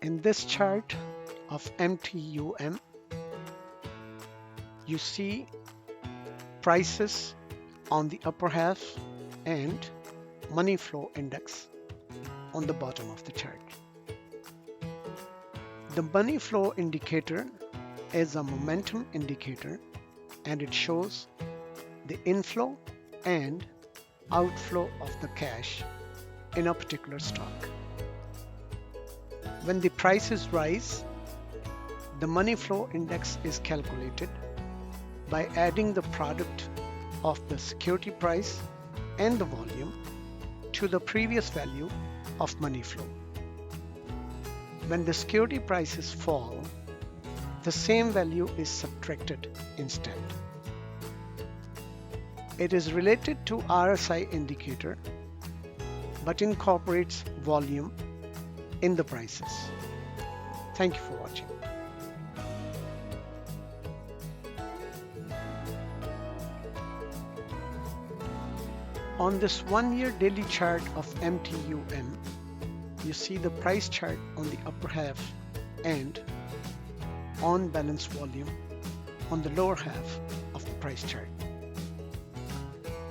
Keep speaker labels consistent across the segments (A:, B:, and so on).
A: In this chart of MTUM, you see prices on the upper half and money flow index on the bottom of the chart. The money flow indicator is a momentum indicator, and it shows the inflow and outflow of the cash in a particular stock. When the prices rise, the money flow index is calculated by adding the product of the security price and the volume to the previous value of money flow. When the security prices fall, the same value is subtracted instead. It is related to RSI indicator but incorporates volume in the prices. Thank you for watching. On this 1-year daily chart of MTUM, you see the price chart on the upper half and on balance volume on the lower half of the price chart.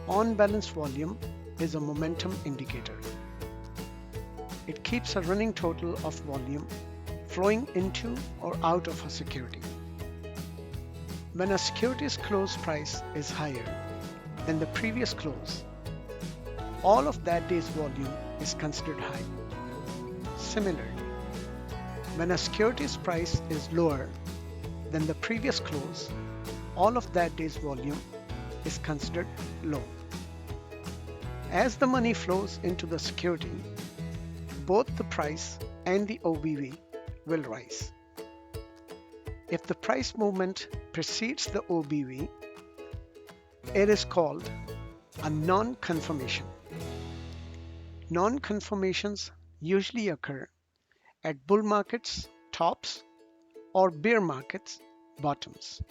A: On balance volume is a momentum indicator. It keeps a running total of volume flowing into or out of a security. When a security's close price is higher than the previous close, all of that day's volume is considered high. Similarly, when a security's price is lower than the previous close, all of that day's volume is considered low. As the money flows into the security, both the price and the OBV will rise. If the price movement precedes the OBV, it is called a non-confirmation. Non-confirmations usually occur at bull markets tops or bear markets bottoms.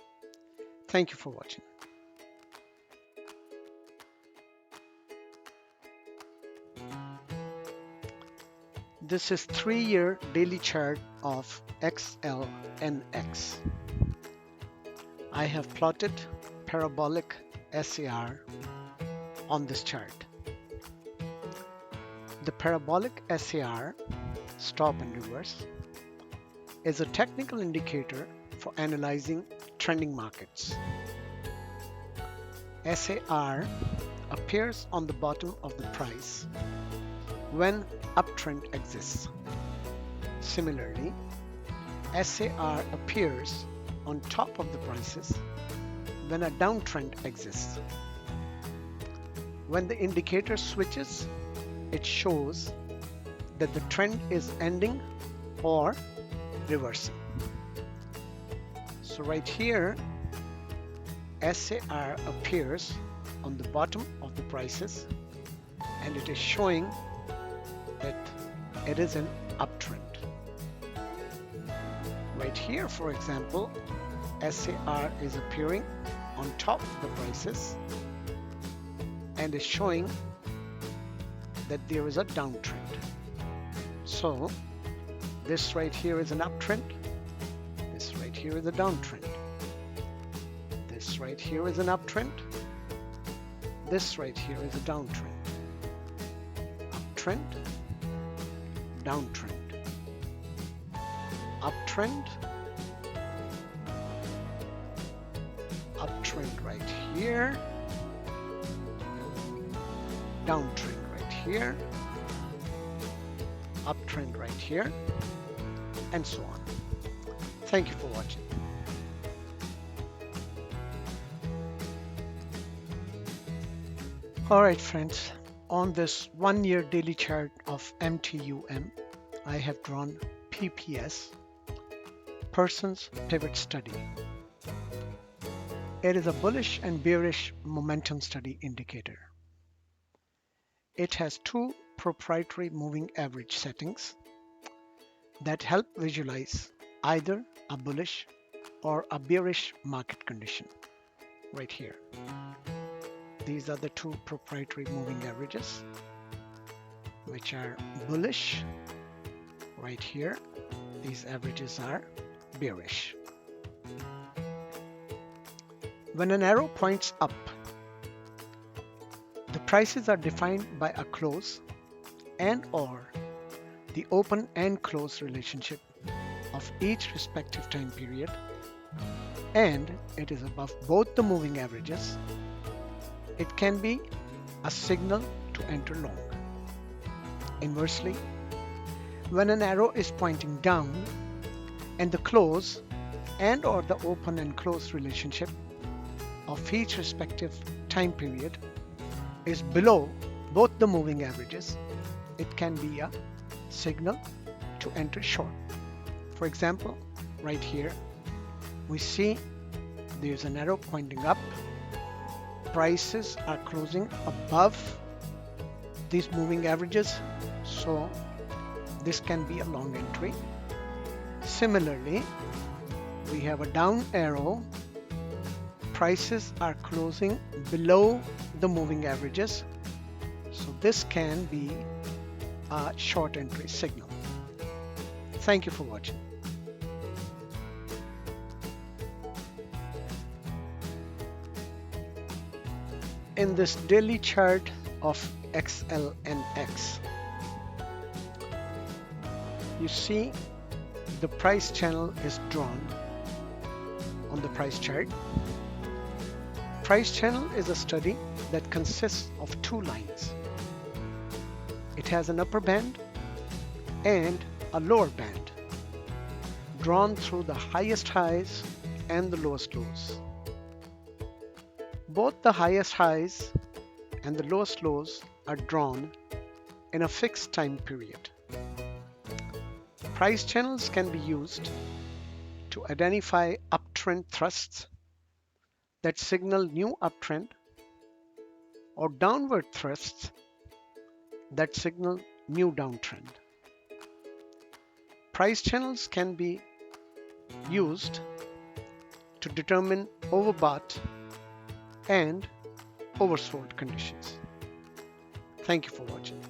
A: Thank you for watching. This is 3-year daily chart of XLNX. I have plotted Parabolic SAR on this chart. The Parabolic SAR, stop and reverse, is a technical indicator for analyzing trending markets. SAR appears on the bottom of the price when uptrend exists. Similarly, SAR appears on top of the prices when a downtrend exists. When the indicator switches, it shows that the trend is ending or reversing. So right here, SAR appears on the bottom of the prices, and it is showing that it is an uptrend. Right here, for example, SAR is appearing on top of the prices and is showing that there is a downtrend. So this right here is an uptrend, this right here is a downtrend, this right here is an uptrend, this right here is a downtrend, uptrend, downtrend, uptrend, uptrend right here, downtrend right here, uptrend right here, and so on. Thank you for watching. Alright friends, on this 1-year daily chart of MTUM, I have drawn PPS, Person's Pivot Study. It is a bullish and bearish momentum study indicator. It has 2 proprietary moving average settings that help visualize either a bullish or a bearish market condition. Right here. These are the 2 proprietary moving averages, which are bullish right here These averages are bearish. When an arrow points up, the prices are defined by a close and/or the open and close relationship of each respective time period, and it is above both the moving averages. It can be a signal to enter long. Inversely, when an arrow is pointing down and the close and/or the open and close relationship of each respective time period is below both the moving averages, it can be a signal to enter short. For example, right here, we see there's an arrow pointing up. Prices are closing above these moving averages, so this can be a long entry. Similarly, we have a down arrow. Prices are closing below the moving averages, so this can be a short entry signal. Thank you for watching. In this daily chart of XLNX, you see the price channel is drawn on the price chart. Price channel is a study that consists of two lines. It has an upper band and a lower band drawn through the highest highs and the lowest lows. Both the highest highs and the lowest lows are drawn in a fixed time period. Price channels can be used to identify uptrend thrusts that signal new uptrend or downward thrusts that signal new downtrend. Price channels can be used to determine overbought and oversold conditions. Thank you for watching.